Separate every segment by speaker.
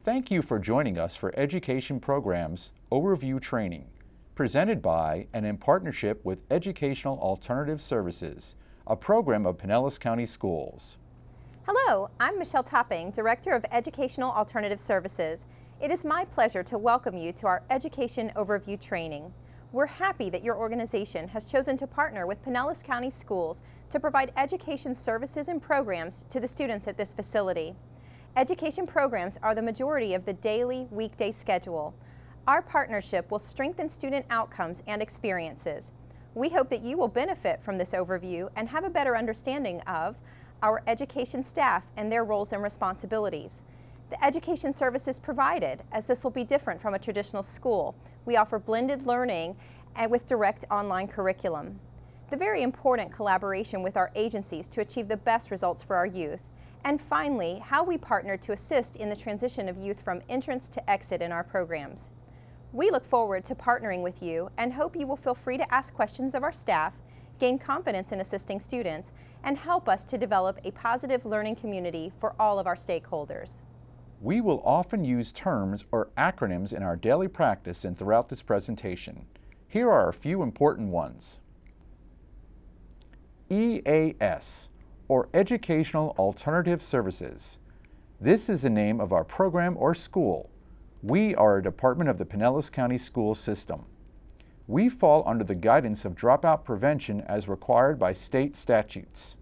Speaker 1: Thank you for joining us for Education Programs Overview Training, presented by and in partnership with Educational Alternative Services, a program of Pinellas County Schools.
Speaker 2: Hello, I'm Michelle Topping, Director of Educational Alternative Services. It is my pleasure to welcome you to our Education Overview Training. We're happy that your organization has chosen to partner with Pinellas County Schools to provide education services and programs to the students at this facility. Education programs are the majority of the daily, weekday schedule. Our partnership will strengthen student outcomes and experiences. We hope that you will benefit from this overview and have a better understanding of our education staff and their roles and responsibilities. The education services provided, as this will be different from a traditional school. We offer blended learning and with direct online curriculum. The very important collaboration with our agencies to achieve the best results for our youth. And finally, how we partner to assist in the transition of youth from entrance to exit in our programs. We look forward to partnering with you and hope you will feel free to ask questions of our staff, gain confidence in assisting students, and help us to develop a positive learning community for all of our stakeholders.
Speaker 1: We will often use terms or acronyms in our daily practice and throughout this presentation. Here are a few important ones. EAS, or Educational Alternative Services. This is the name of our program or school. We are a department of the Pinellas County School System. We fall under the guidance of dropout prevention as required by state statutes.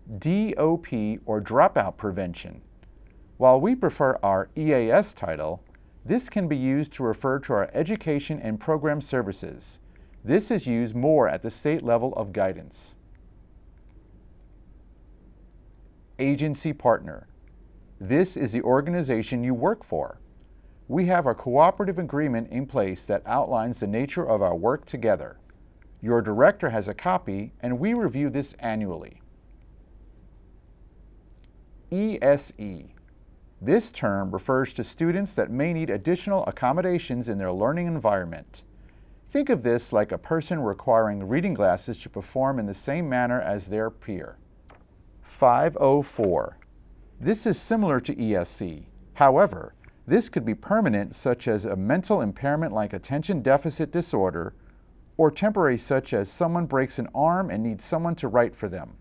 Speaker 1: DOP, or Dropout Prevention. While we prefer our EAS title, this can be used to refer to our education and program services. This is used more at the state level of guidance. Agency Partner. This is the organization you work for. We have a cooperative agreement in place that outlines the nature of our work together. Your director has a copy, and we review this annually. ESE. This term refers to students that may need additional accommodations in their learning environment. Think of this like a person requiring reading glasses to perform in the same manner as their peer. 504. This is similar to ESC. However, this could be permanent, such as a mental impairment like attention deficit disorder, or temporary, such as someone breaks an arm and needs someone to write for them.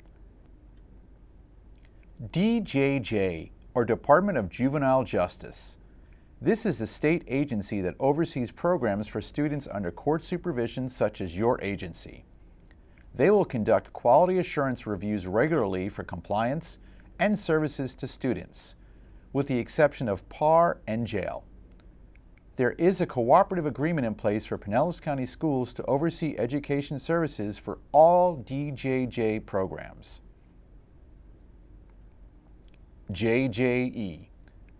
Speaker 1: DJJ, or Department of Juvenile Justice. This is the state agency that oversees programs for students under court supervision, such as your agency. They will conduct quality assurance reviews regularly for compliance and services to students, with the exception of PAR and jail. There is a cooperative agreement in place for Pinellas County Schools to oversee education services for all DJJ programs. JJE,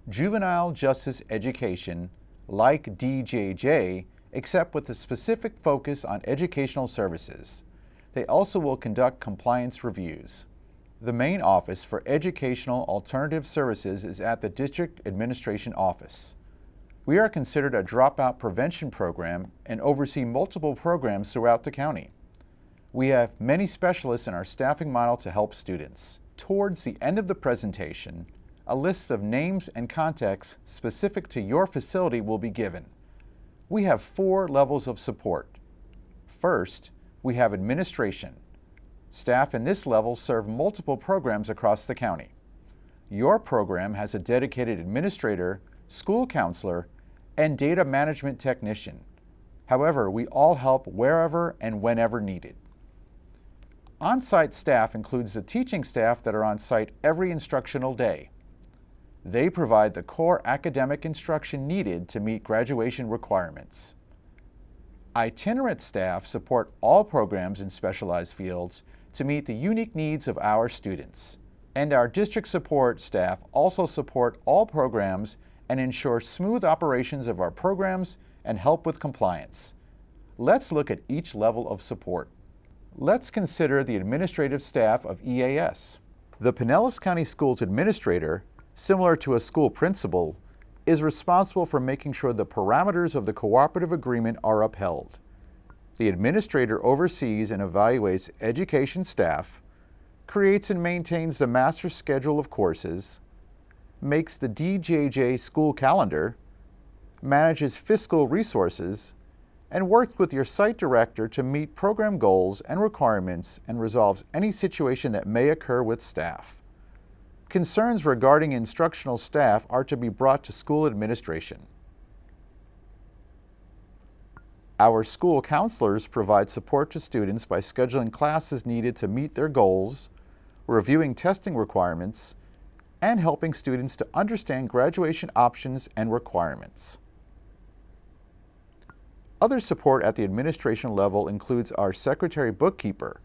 Speaker 1: Juvenile Justice Education, like DJJ, except with a specific focus on educational services. They also will conduct compliance reviews. The main office for Educational Alternative Services is at the District Administration Office. We are considered a dropout prevention program and oversee multiple programs throughout the county. We have many specialists in our staffing model to help students. Towards the end of the presentation, a list of names and contacts specific to your facility will be given. We have 4 levels of support. First, we have administration. Staff in this level serve multiple programs across the county. Your program has a dedicated administrator, school counselor, and data management technician. However, we all help wherever and whenever needed. On-site staff includes the teaching staff that are on site every instructional day. They provide the core academic instruction needed to meet graduation requirements. Itinerant staff support all programs in specialized fields to meet the unique needs of our students. And our district support staff also support all programs and ensure smooth operations of our programs and help with compliance. Let's look at each level of support. Let's consider the administrative staff of EAS. The Pinellas County Schools Administrator, similar to a school principal, is responsible for making sure the parameters of the cooperative agreement are upheld. The administrator oversees and evaluates education staff, creates and maintains the master schedule of courses, makes the DJJ school calendar, manages fiscal resources, and works with your site director to meet program goals and requirements and resolves any situation that may occur with staff. Concerns regarding instructional staff are to be brought to school administration. Our school counselors provide support to students by scheduling classes needed to meet their goals, reviewing testing requirements, and helping students to understand graduation options and requirements. Other support at the administration level includes our secretary bookkeeper.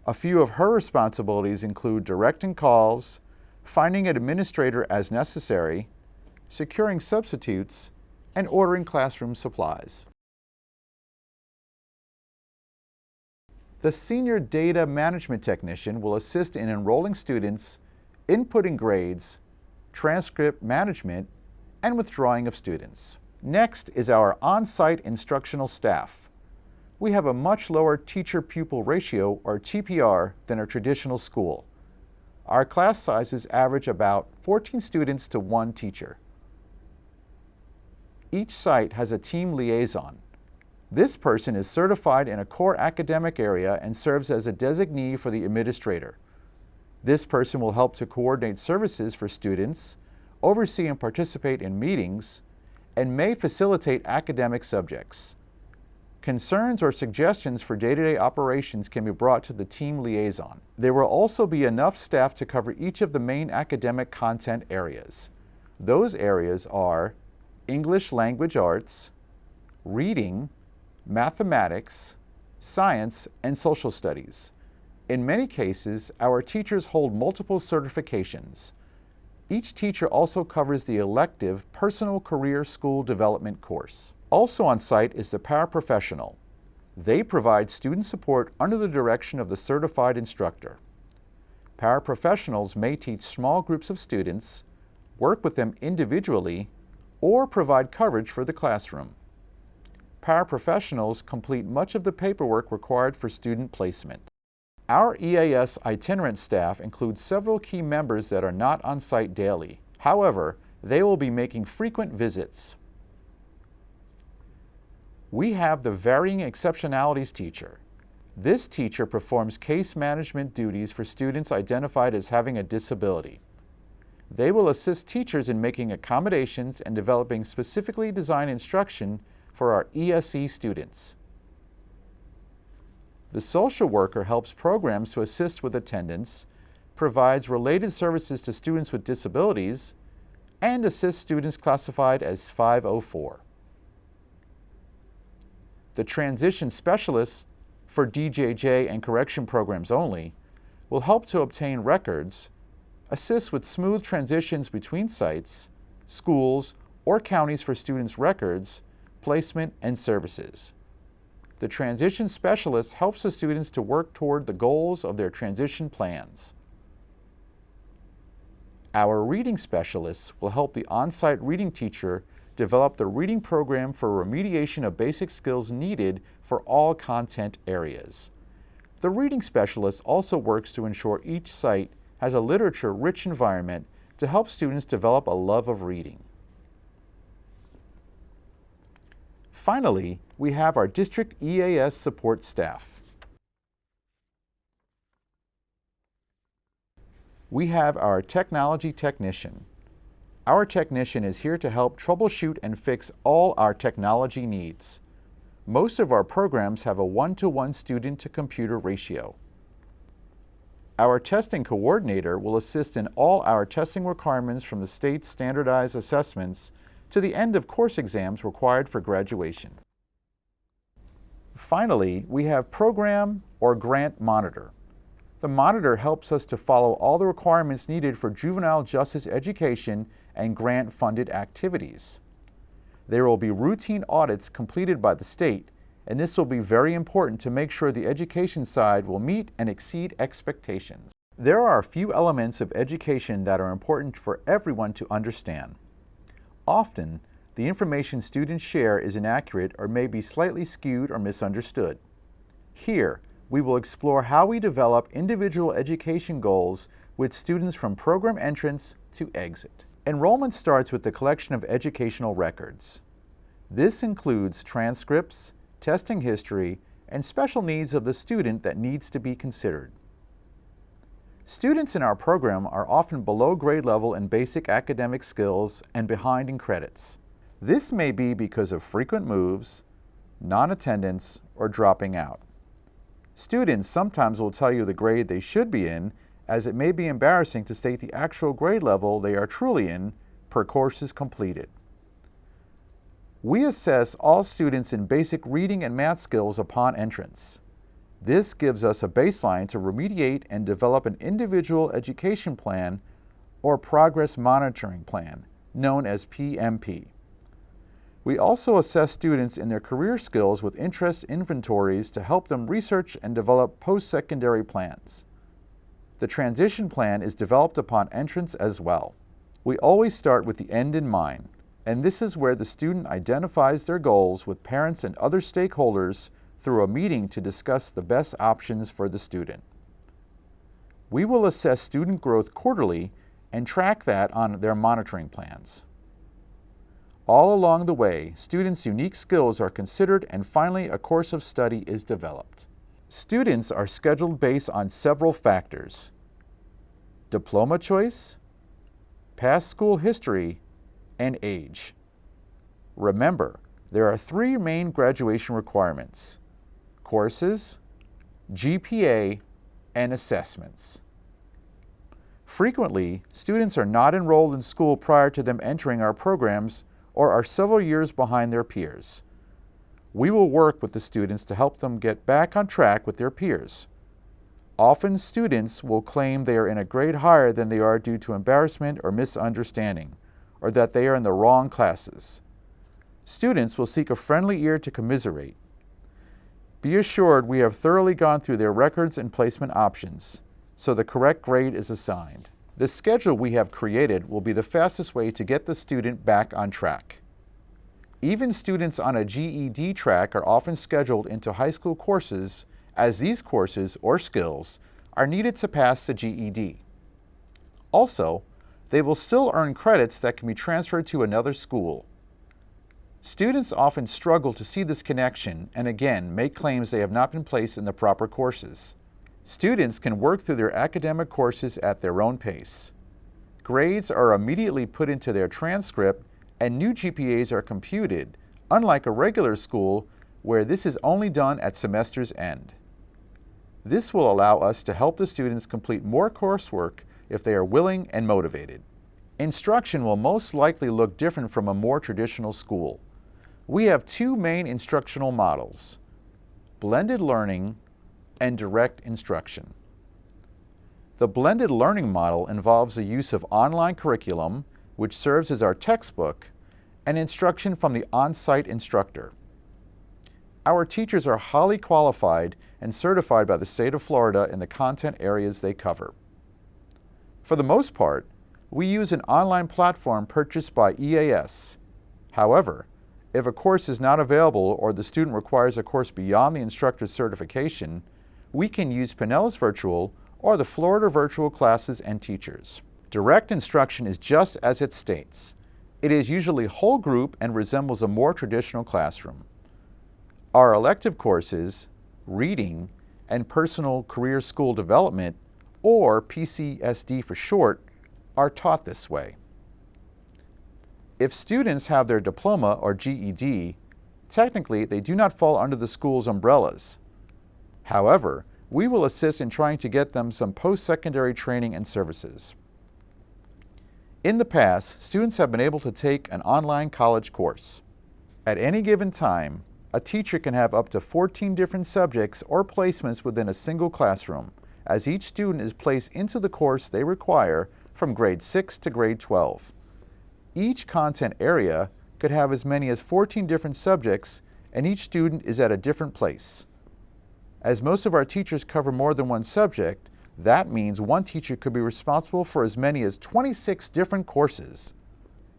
Speaker 1: A few of her responsibilities include directing calls, finding an administrator as necessary, securing substitutes, and ordering classroom supplies. The Senior Data Management Technician will assist in enrolling students, inputting grades, transcript management, and withdrawing of students. Next is our on-site instructional staff. We have a much lower teacher-pupil ratio, or TPR, than a traditional school. Our class sizes average about 14 students to 1 teacher. Each site has a team liaison. This person is certified in a core academic area and serves as a designee for the administrator. This person will help to coordinate services for students, oversee and participate in meetings, and may facilitate academic subjects. Concerns or suggestions for day-to-day operations can be brought to the team liaison. There will also be enough staff to cover each of the main academic content areas. Those areas are English Language Arts, reading, mathematics, science, and social studies. In many cases, our teachers hold multiple certifications. Each teacher also covers the elective Personal Career School Development course. Also on site is the paraprofessional. They provide student support under the direction of the certified instructor. Paraprofessionals may teach small groups of students, work with them individually, or provide coverage for the classroom. Paraprofessionals complete much of the paperwork required for student placement. Our EAS itinerant staff includes several key members that are not on site daily. However, they will be making frequent visits. We have the Varying Exceptionalities teacher. This teacher performs case management duties for students identified as having a disability. They will assist teachers in making accommodations and developing specifically designed instruction for our ESE students. The social worker helps programs to assist with attendance, provides related services to students with disabilities, and assists students classified as 504. The transition specialist, for DJJ and correction programs only, will help to obtain records, assist with smooth transitions between sites, schools, or counties for students' records, placement, and services. The transition specialist helps the students to work toward the goals of their transition plans. Our reading specialists will help the on-site reading teacher develop the reading program for remediation of basic skills needed for all content areas. The reading specialist also works to ensure each site has a literature-rich environment to help students develop a love of reading. Finally, we have our district EAS support staff. We have our technology technician. Our technician is here to help troubleshoot and fix all our technology needs. Most of our programs have a 1-to-1 student-to-computer ratio. Our testing coordinator will assist in all our testing requirements from the state's standardized assessments to the end of course exams required for graduation. Finally, we have program or grant monitor. The monitor helps us to follow all the requirements needed for juvenile justice education and grant-funded activities. There will be routine audits completed by the state, and this will be very important to make sure the education side will meet and exceed expectations. There are a few elements of education that are important for everyone to understand. Often, the information students share is inaccurate or may be slightly skewed or misunderstood. Here, we will explore how we develop individual education goals with students from program entrance to exit. Enrollment starts with the collection of educational records. This includes transcripts, testing history, and special needs of the student that needs to be considered. Students in our program are often below grade level in basic academic skills and behind in credits. This may be because of frequent moves, non-attendance, or dropping out. Students sometimes will tell you the grade they should be in, as it may be embarrassing to state the actual grade level they are truly in per courses completed. We assess all students in basic reading and math skills upon entrance. This gives us a baseline to remediate and develop an individual education plan or progress monitoring plan, known as PMP. We also assess students in their career skills with interest inventories to help them research and develop post-secondary plans. The transition plan is developed upon entrance as well. We always start with the end in mind, and this is where the student identifies their goals with parents and other stakeholders through a meeting to discuss the best options for the student. We will assess student growth quarterly and track that on their monitoring plans. All along the way, students' unique skills are considered and finally a course of study is developed. Students are scheduled based on several factors: diploma choice, past school history, and age. Remember, there are 3 main graduation requirements: courses, GPA, and assessments. Frequently, students are not enrolled in school prior to them entering our programs or are several years behind their peers. We will work with the students to help them get back on track with their peers. Often students will claim they are in a grade higher than they are due to embarrassment or misunderstanding, or that they are in the wrong classes. Students will seek a friendly ear to commiserate. Be assured we have thoroughly gone through their records and placement options, so the correct grade is assigned. The schedule we have created will be the fastest way to get the student back on track. Even students on a GED track are often scheduled into high school courses, as these courses or skills are needed to pass the GED. Also, they will still earn credits that can be transferred to another school. Students often struggle to see this connection and again make claims they have not been placed in the proper courses. Students can work through their academic courses at their own pace. Grades are immediately put into their transcript and new GPAs are computed, unlike a regular school where this is only done at semester's end. This will allow us to help the students complete more coursework if they are willing and motivated. Instruction will most likely look different from a more traditional school. We have 2 main instructional models: blended learning and direct instruction. The blended learning model involves the use of online curriculum, which serves as our textbook, and instruction from the on-site instructor. Our teachers are highly qualified and certified by the state of Florida in the content areas they cover. For the most part, we use an online platform purchased by EAS. However, if a course is not available or the student requires a course beyond the instructor's certification, we can use Pinellas Virtual or the Florida Virtual Classes and Teachers. Direct instruction is just as it states. It is usually whole group and resembles a more traditional classroom. Our elective courses, reading, and personal career school development, or PCSD for short, are taught this way. If students have their diploma or GED, technically they do not fall under the school's umbrellas. However, we will assist in trying to get them some post-secondary training and services. In the past, students have been able to take an online college course. At any given time, a teacher can have up to 14 different subjects or placements within a single classroom, as each student is placed into the course they require from grade 6 to grade 12. Each content area could have as many as 14 different subjects, and each student is at a different place. As most of our teachers cover more than one subject, that means one teacher could be responsible for as many as 26 different courses.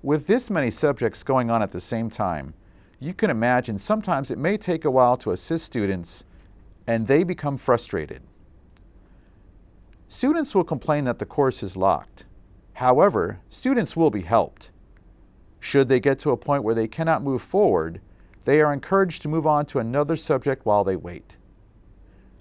Speaker 1: With this many subjects going on at the same time, you can imagine sometimes it may take a while to assist students, and they become frustrated. Students will complain that the course is locked. However, students will be helped. Should they get to a point where they cannot move forward, they are encouraged to move on to another subject while they wait.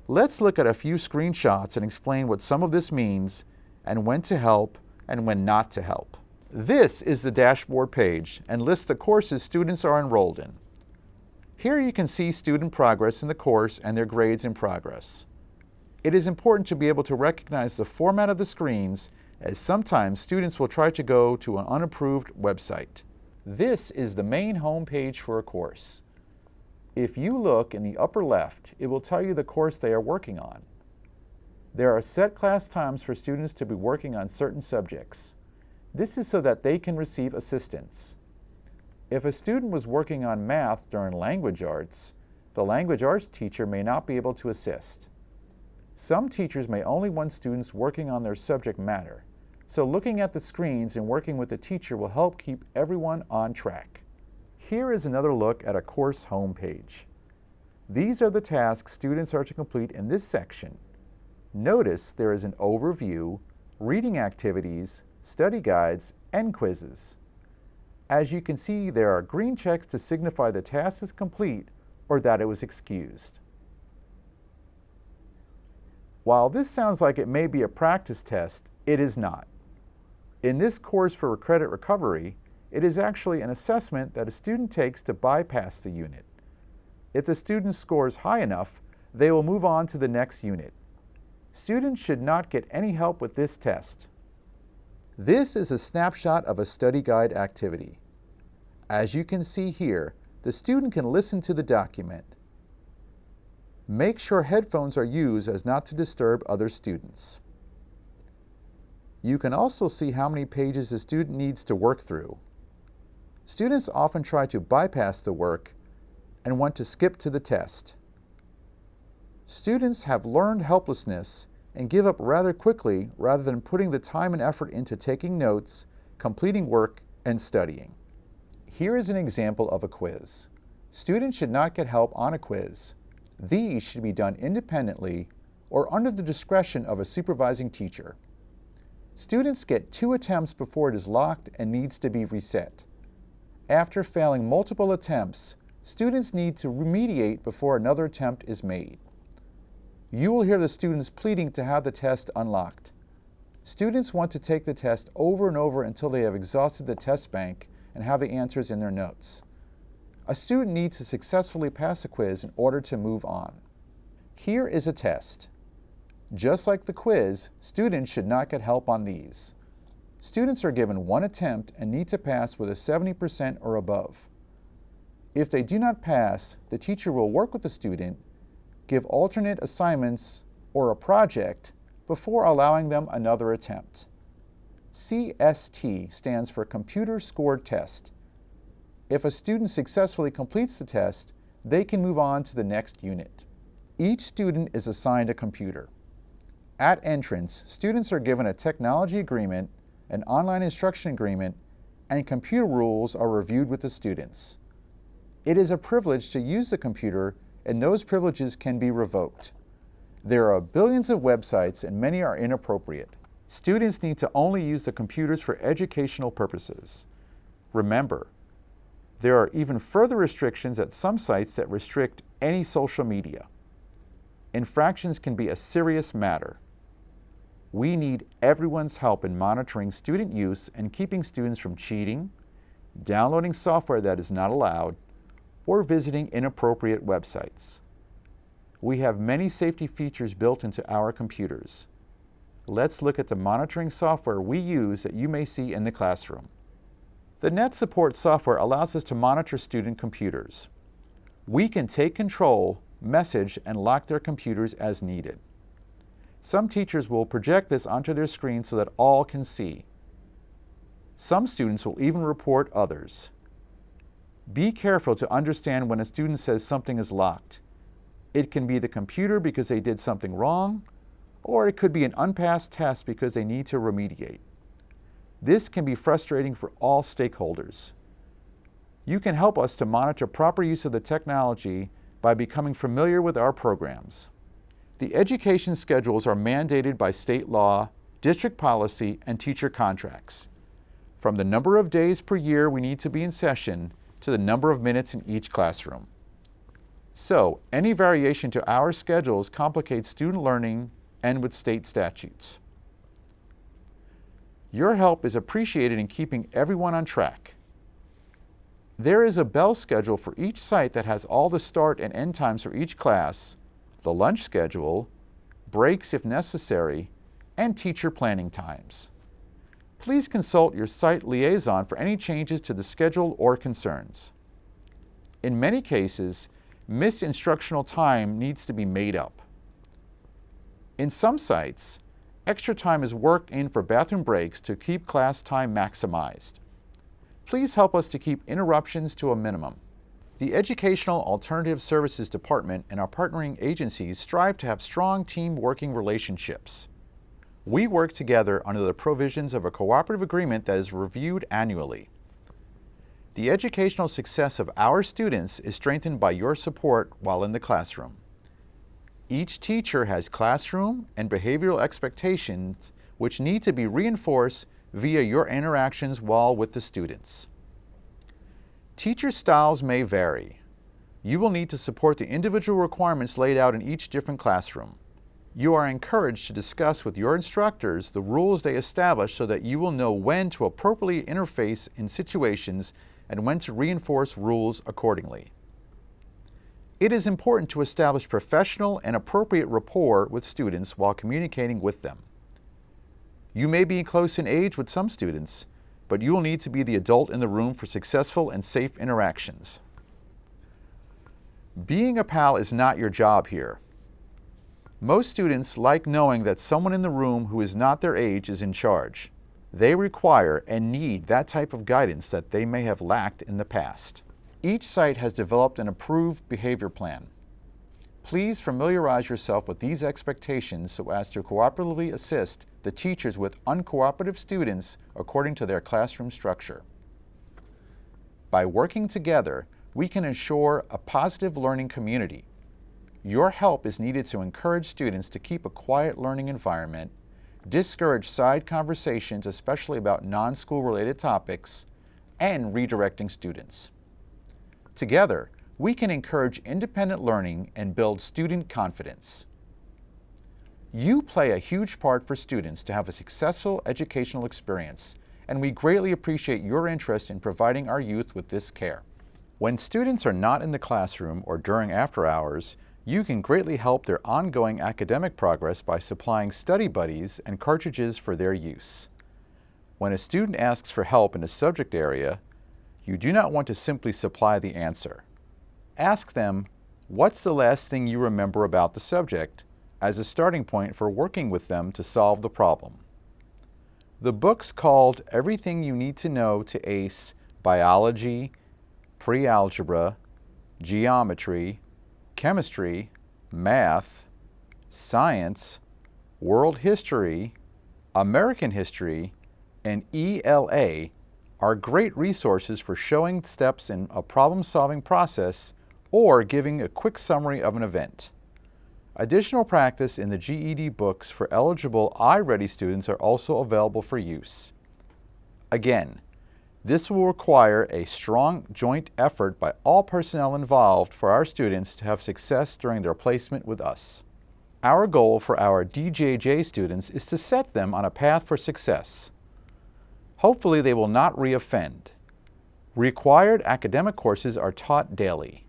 Speaker 1: Let's look at a few screenshots and explain what some of this means and when to help and when not to help. This is the dashboard page and lists the courses students are enrolled in. Here you can see student progress in the course and their grades in progress. It is important to be able to recognize the format of the screens, as sometimes students will try to go to an unapproved website. This is the main home page for a course. If you look in the upper left, it will tell you the course they are working on. There are set class times for students to be working on certain subjects. This is so that they can receive assistance. If a student was working on math during language arts, the language arts teacher may not be able to assist. Some teachers may only want students working on their subject matter, so looking at the screens and working with the teacher will help keep everyone on track. Here is another look at a course homepage. These are the tasks students are to complete in this section. Notice there is an overview, reading activities, study guides, and quizzes. As you can see, there are green checks to signify the task is complete or that it was excused. While this sounds like it may be a practice test, it is not. In this course for credit recovery, it is actually an assessment that a student takes to bypass the unit. If the student scores high enough, they will move on to the next unit. Students should not get any help with this test. This is a snapshot of a study guide activity. As you can see here, the student can listen to the document. Make sure headphones are used as not to disturb other students. You can also see how many pages the student needs to work through. Students often try to bypass the work and want to skip to the test. Students have learned helplessness and give up rather quickly rather than putting the time and effort into taking notes, completing work, and studying. Here is an example of a quiz. Students should not get help on a quiz. These should be done independently or under the discretion of a supervising teacher. Students get 2 attempts before it is locked and needs to be reset. After failing multiple attempts, students need to remediate before another attempt is made. You will hear the students pleading to have the test unlocked. Students want to take the test over and over until they have exhausted the test bank and have the answers in their notes. A student needs to successfully pass a quiz in order to move on. Here is a test. Just like the quiz, students should not get help on these. Students are given 1 attempt and need to pass with a 70% or above. If they do not pass, the teacher will work with the student, give alternate assignments or a project before allowing them another attempt. CST stands for Computer Scored Test. If a student successfully completes the test, they can move on to the next unit. Each student is assigned a computer. At entrance, students are given a technology agreement, an online instruction agreement, and computer rules are reviewed with the students. It is a privilege to use the computer, and those privileges can be revoked. There are billions of websites and many are inappropriate. Students need to only use the computers for educational purposes. Remember, there are even further restrictions at some sites that restrict any social media. Infractions can be a serious matter. We need everyone's help in monitoring student use and keeping students from cheating, downloading software that is not allowed, or visiting inappropriate websites. We have many safety features built into our computers. Let's look at the monitoring software we use that you may see in the classroom. The Net Support software allows us to monitor student computers. We can take control, message, and lock their computers as needed. Some teachers will project this onto their screen so that all can see. Some students will even report others. Be careful to understand when a student says something is locked. It can be the computer because they did something wrong, or it could be an unpassed test because they need to remediate. This can be frustrating for all stakeholders. You can help us to monitor proper use of the technology by becoming familiar with our programs. The education schedules are mandated by state law, district policy, and teacher contracts, from the number of days per year we need to be in session to the number of minutes in each classroom. So, any variation to our schedules complicates student learning and with state statutes. Your help is appreciated in keeping everyone on track. There is a bell schedule for each site that has all the start and end times for each class, the lunch schedule, breaks if necessary, and teacher planning times. Please consult your site liaison for any changes to the schedule or concerns. In many cases, missed instructional time needs to be made up. In some sites, extra time is worked in for bathroom breaks to keep class time maximized. Please help us to keep interruptions to a minimum. The Educational Alternative Services Department and our partnering agencies strive to have strong team working relationships. We work together under the provisions of a cooperative agreement that is reviewed annually. The educational success of our students is strengthened by your support while in the classroom. Each teacher has classroom and behavioral expectations which need to be reinforced via your interactions while with the students. Teacher styles may vary. You will need to support the individual requirements laid out in each different classroom. You are encouraged to discuss with your instructors the rules they establish so that you will know when to appropriately interface in situations and when to reinforce rules accordingly. It is important to establish professional and appropriate rapport with students while communicating with them. You may be close in age with some students, but you will need to be the adult in the room for successful and safe interactions. Being a pal is not your job here. Most students like knowing that someone in the room who is not their age is in charge. They require and need that type of guidance that they may have lacked in the past. Each site has developed an approved behavior plan. Please familiarize yourself with these expectations so as to cooperatively assist the teachers with uncooperative students according to their classroom structure. By working together, we can ensure a positive learning community. Your help is needed to encourage students to keep a quiet learning environment, discourage side conversations, especially about non-school related topics, and redirecting students. Together, we can encourage independent learning and build student confidence. You play a huge part for students to have a successful educational experience, and we greatly appreciate your interest in providing our youth with this care. When students are not in the classroom or during after hours, you can greatly help their ongoing academic progress by supplying study buddies and cartridges for their use. When a student asks for help in a subject area, you do not want to simply supply the answer. Ask them, what's the last thing you remember about the subject, as a starting point for working with them to solve the problem. The books called Everything You Need to Know to Ace Biology, Pre-Algebra, Geometry, Chemistry, Math, Science, World History, American History, and ELA are great resources for showing steps in a problem-solving process or giving a quick summary of an event. Additional practice in the GED books for eligible iReady students are also available for use. Again, this will require a strong joint effort by all personnel involved for our students to have success during their placement with us. Our goal for our DJJ students is to set them on a path for success. Hopefully they will not reoffend. Required academic courses are taught daily.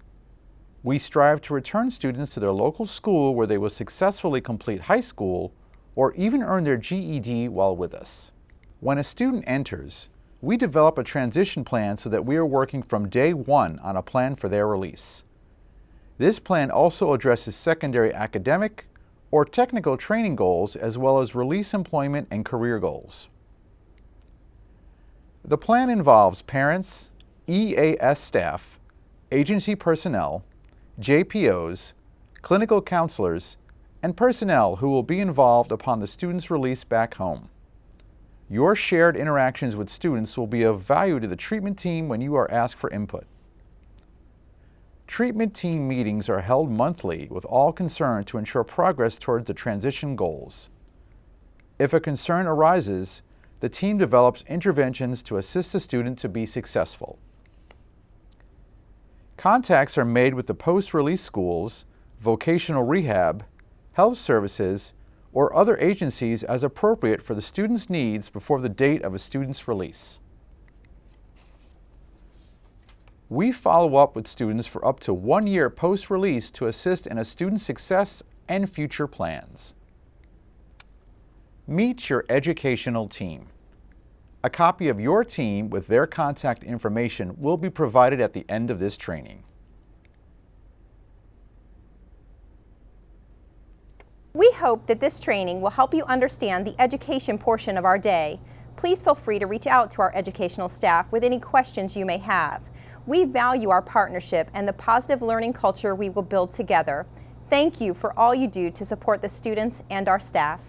Speaker 1: We strive to return students to their local school where they will successfully complete high school or even earn their GED while with us. When a student enters, we develop a transition plan so that we are working from day one on a plan for their release. This plan also addresses secondary academic or technical training goals as well as release employment and career goals. The plan involves parents, EAS staff, agency personnel, JPOs, clinical counselors, and personnel who will be involved upon the student's release back home. Your shared interactions with students will be of value to the treatment team when you are asked for input. Treatment team meetings are held monthly with all concerned to ensure progress towards the transition goals. If a concern arises, the team develops interventions to assist the student to be successful. Contacts are made with the post-release schools, vocational rehab, health services, or other agencies as appropriate for the student's needs before the date of a student's release. We follow up with students for up to 1 year post-release to assist in a student's success and future plans. Meet your educational team. A copy of your team with their contact information will be provided at the end of this training.
Speaker 2: We hope that this training will help you understand the education portion of our day. Please feel free to reach out to our educational staff with any questions you may have. We value our partnership and the positive learning culture we will build together. Thank you for all you do to support the students and our staff.